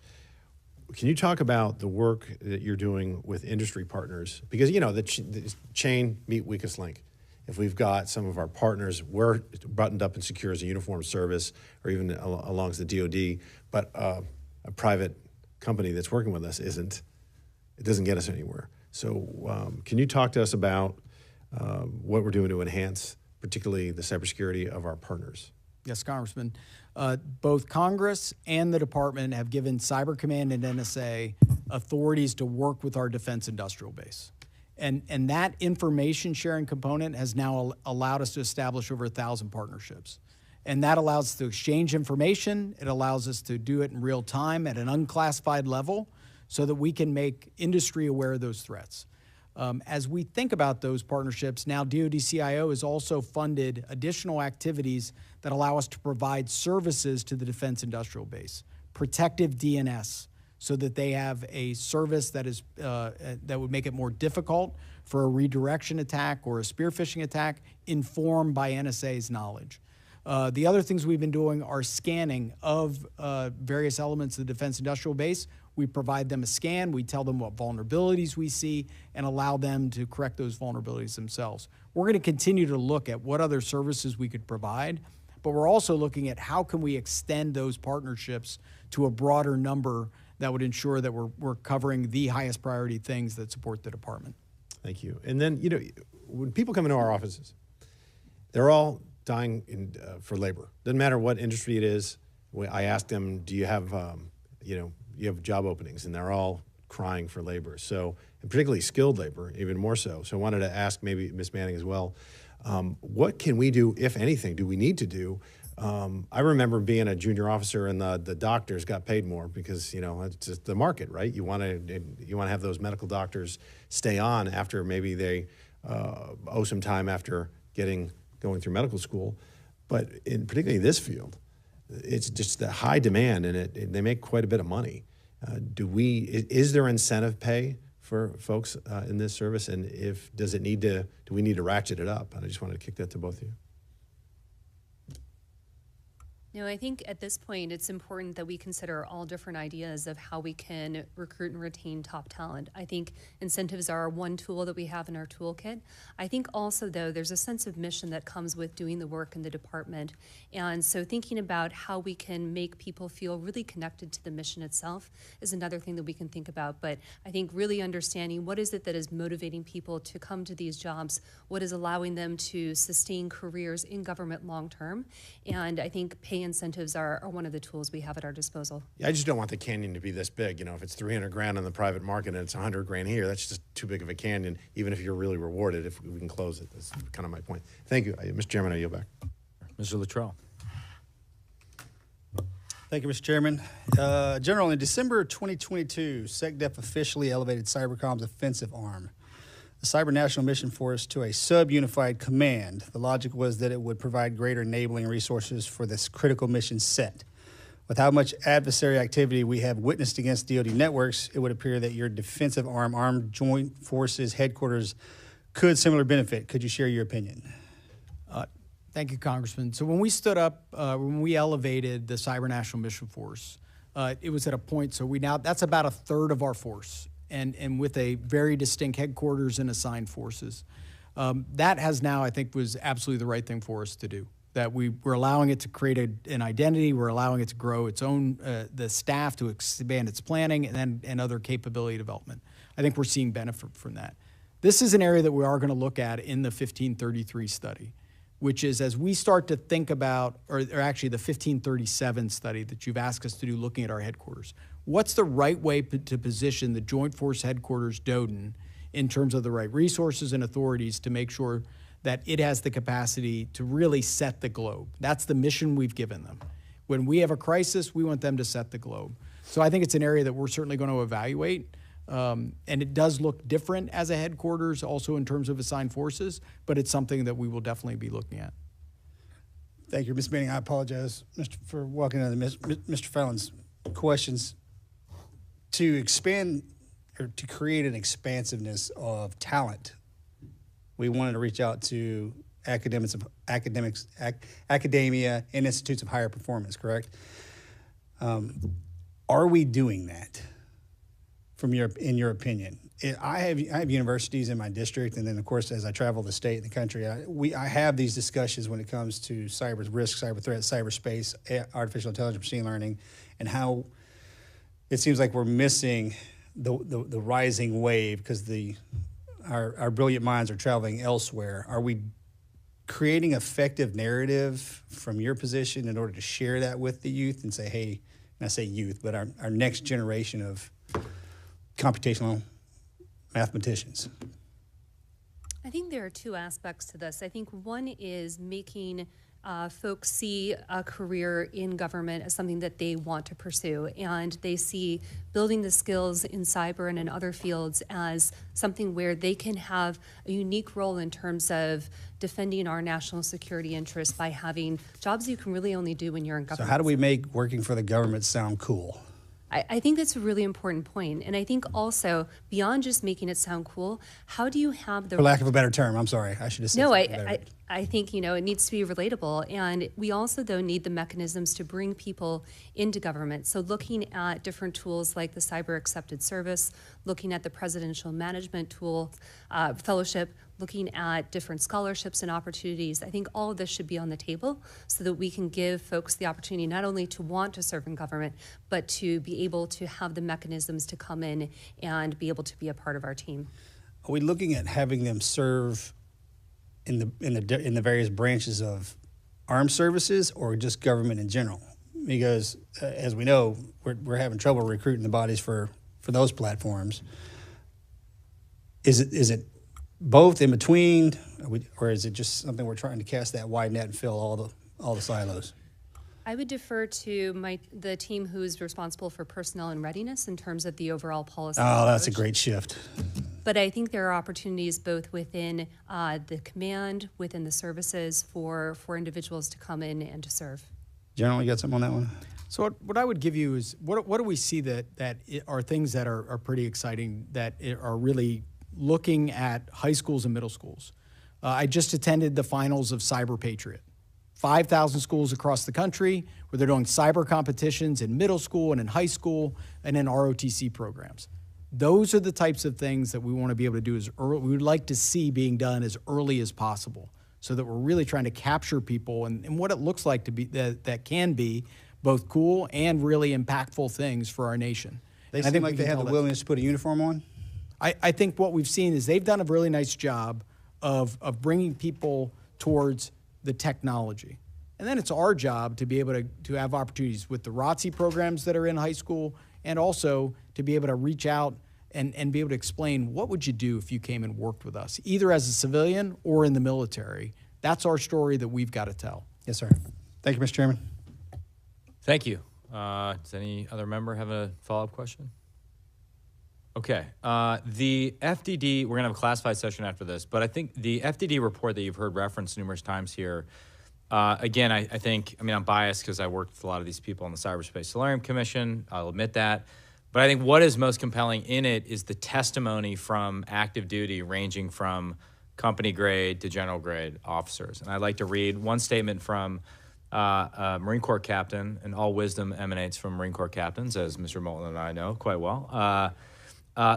Can you talk about the work that you're doing with industry partners? Because, you know, the chain meet weakest link. If we've got some of our partners, we're buttoned up and secure as a uniformed service, or even along the DoD, but a private company that's working with us isn't. It doesn't get us anywhere. So can you talk to us about what we're doing to enhance particularly the cybersecurity of our partners? Yes, Congressman. Both Congress and the department have given Cyber Command and NSA authorities to work with our defense industrial base. And that information sharing component has now allowed us to establish over 1,000 partnerships. And that allows us to exchange information. It allows us to do it in real time at an unclassified level so that we can make industry aware of those threats. As we think about those partnerships, now DoD CIO has also funded additional activities that allow us to provide services to the defense industrial base, protective DNS, so that they have a service that is that would make it more difficult for a redirection attack or a spear phishing attack, informed by NSA's knowledge. The other things we've been doing are scanning of various elements of the defense industrial base. We provide them a scan, we tell them what vulnerabilities we see, and allow them to correct those vulnerabilities themselves. We're going to continue to look at what other services we could provide, but we're also looking at how can we extend those partnerships to a broader number that would ensure that we're covering the highest priority things that support the department. Thank you. And then, you know, when people come into our offices, they're all dying for labor. Doesn't matter what industry it is. I ask them, do you have, you have job openings, and they're all crying for labor. So, and particularly skilled labor, even more so. So I wanted to ask maybe Ms. Manning as well, what can we do, if anything, do we need to do? I remember being a junior officer, and the doctors got paid more because, you know, it's just the market, right? You want to have those medical doctors stay on after maybe they owe some time after going through medical school. But in particularly this field, it's just a high demand, and they make quite a bit of money. Is there incentive pay for folks in this service? And do we need to ratchet it up? And I just wanted to kick that to both of you. No, I think at this point it's important that we consider all different ideas of how we can recruit and retain top talent. I think incentives are one tool that we have in our toolkit. I think also, though, there's a sense of mission that comes with doing the work in the department. And so thinking about how we can make people feel really connected to the mission itself is another thing that we can think about. But I think really understanding what is it that is motivating people to come to these jobs, what is allowing them to sustain careers in government long term. And I think pay incentives are one of the tools we have at our disposal. Yeah, I just don't want the canyon to be this big. You know, if it's 300 grand on the private market and it's 100 grand here, that's just too big of a canyon, even if you're really rewarded, if we can close it. That's kind of my point. Thank you. Mr. Chairman, I yield back. Mr. Luttrell. Thank you, Mr. Chairman. General, in December 2022, SecDef officially elevated Cybercom's offensive arm, the Cyber National Mission Force, to a sub-unified command. The logic was that it would provide greater enabling resources for this critical mission set. With how much adversary activity we have witnessed against DoD networks, it would appear that your defensive arm, Armed Joint Forces headquarters, could similarly benefit. Could you share your opinion? Thank you, Congressman. So when we stood up, when we elevated the Cyber National Mission Force, it was at a point, so that's about a third of our force, and with a very distinct headquarters and assigned forces. That has now, I think, was absolutely the right thing for us to do. That we're allowing it to create an identity, we're allowing it to grow its own, the staff to expand its planning and other capability development. I think we're seeing benefit from that. This is an area that we are going to look at in the 1533 study, which is as we start to think about, or actually the 1537 study that you've asked us to do looking at our headquarters. What's the right way to position the Joint Force Headquarters DODN in terms of the right resources and authorities to make sure that it has the capacity to really set the globe? That's the mission we've given them. When we have a crisis, we want them to set the globe. So I think it's an area that we're certainly going to evaluate. And it does look different as a headquarters also in terms of assigned forces, but it's something that we will definitely be looking at. Thank you, Ms. Manning. I apologize for walking into Mr. Fallon's questions. To expand or to create an expansiveness of talent, we wanted to reach out to academia and institutes of higher performance, correct? Are we doing that? In your opinion? I have universities in my district, and then of course as I travel the state and the country, I have these discussions when it comes to cyber risk, cyber threat, cyberspace, artificial intelligence, machine learning, and how it seems like we're missing the rising wave because our brilliant minds are traveling elsewhere. Are we creating effective narrative from your position in order to share that with the youth and say, hey, and I say youth, but our next generation of computational mathematicians? I think there are two aspects to this. I think one is making folks see a career in government as something that they want to pursue, and they see building the skills in cyber and in other fields as something where they can have a unique role in terms of defending our national security interests by having jobs you can really only do when you're in government. So how do we make working for the government sound cool? I think that's a really important point. And I think also, beyond just making it sound cool, how do you have the... For lack of a better term, I'm sorry, I should have said I think, it needs to be relatable. And we also, though, need the mechanisms to bring people into government. So looking at different tools like the Cyber Accepted Service, looking at the Presidential Management Tool Fellowship, looking at different scholarships and opportunities. I think all of this should be on the table so that we can give folks the opportunity not only to want to serve in government, but to be able to have the mechanisms to come in and be able to be a part of our team. Are we looking at having them serve in the various branches of armed services or just government in general? Because as we know, we're having trouble recruiting the bodies for those platforms. Is it both in between, or is it just something we're trying to cast that wide net and fill all the silos? I would defer to the team who's responsible for personnel and readiness in terms of the overall policy. Oh, that's a great shift. But I think there are opportunities both within the command, within the services for individuals to come in and to serve. General, you got something on that one? So what I would give you is, what do we see that are things that are pretty exciting, that are really looking at high schools and middle schools. I just attended the finals of Cyber Patriot. 5,000 schools across the country where they're doing cyber competitions in middle school and in high school and in ROTC programs. Those are the types of things that we want to be able to do as early, we would like to see being done as early as possible, so that we're really trying to capture people and what it looks like to be, that can be both cool and really impactful things for our nation. They seem like they have the willingness to put a uniform on? I think what we've seen is they've done a really nice job of bringing people towards the technology. And then it's our job to be able to have opportunities with the ROTC programs that are in high school, and also to be able to reach out and be able to explain, what would you do if you came and worked with us, either as a civilian or in the military? That's our story that we've got to tell. Yes, sir. Thank you, Mr. Chairman. Thank you. Does any other member have a follow-up question? Okay. The FDD, we're going to have a classified session after this, but I think the FDD report that you've heard referenced numerous times here, again, I think, I'm biased because I worked with a lot of these people on the Cyberspace Solarium Commission. I'll admit that. But I think what is most compelling in it is the testimony from active duty, ranging from company grade to general grade officers. And I'd like to read one statement from a Marine Corps captain, and all wisdom emanates from Marine Corps captains, as Mr. Moulton and I know quite well.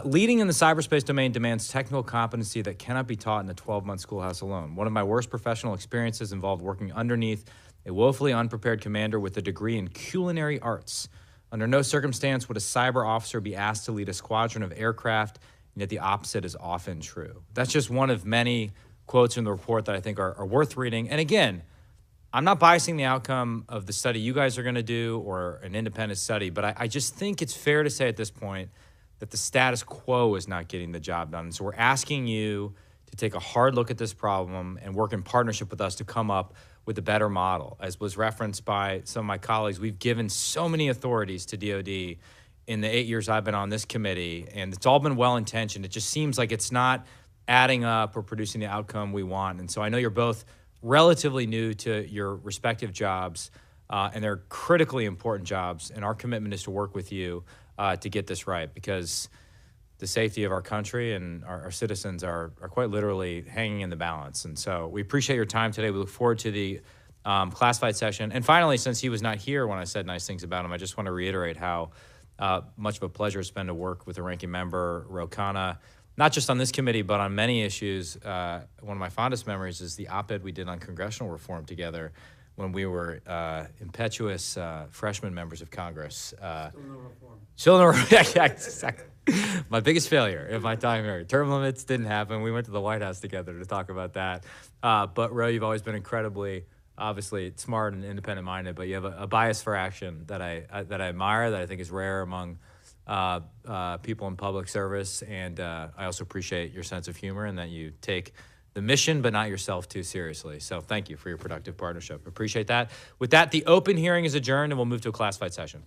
Leading in the cyberspace domain demands technical competency that cannot be taught in a 12-month schoolhouse alone. One of my worst professional experiences involved working underneath a woefully unprepared commander with a degree in culinary arts. Under no circumstance would a cyber officer be asked to lead a squadron of aircraft, and yet the opposite is often true. That's just one of many quotes in the report that I think are worth reading. And again, I'm not biasing the outcome of the study you guys are going to do or an independent study, but I just think it's fair to say at this point that the status quo is not getting the job done. So we're asking you to take a hard look at this problem and work in partnership with us to come up with a better model. As was referenced by some of my colleagues, we've given so many authorities to DOD in the 8 years I've been on this committee, and it's all been well-intentioned. It just seems like it's not adding up or producing the outcome we want. And so I know you're both relatively new to your respective jobs, and they're critically important jobs, and our commitment is to work with you to get this right, because the safety of our country and our citizens are quite literally hanging in the balance. And so we appreciate your time today. We look forward to the classified session. And finally, since he was not here when I said nice things about him, I just want to reiterate how much of a pleasure it's been to work with the ranking member, Ro Khanna, not just on this committee, but on many issues. One of my fondest memories is the op-ed we did on congressional reform together when we were impetuous freshman members of Congress. Still no reform. Yeah, exactly. My biggest failure in my time here. Term limits didn't happen. We went to the White House together to talk about that. But Ro, you've always been incredibly, obviously smart and independent-minded, but you have a bias for action that I admire, that I think is rare among people in public service. And I also appreciate your sense of humor and that you take the mission, but not yourself too seriously. So thank you for your productive partnership. Appreciate that. With that, the open hearing is adjourned, and we'll move to a classified session.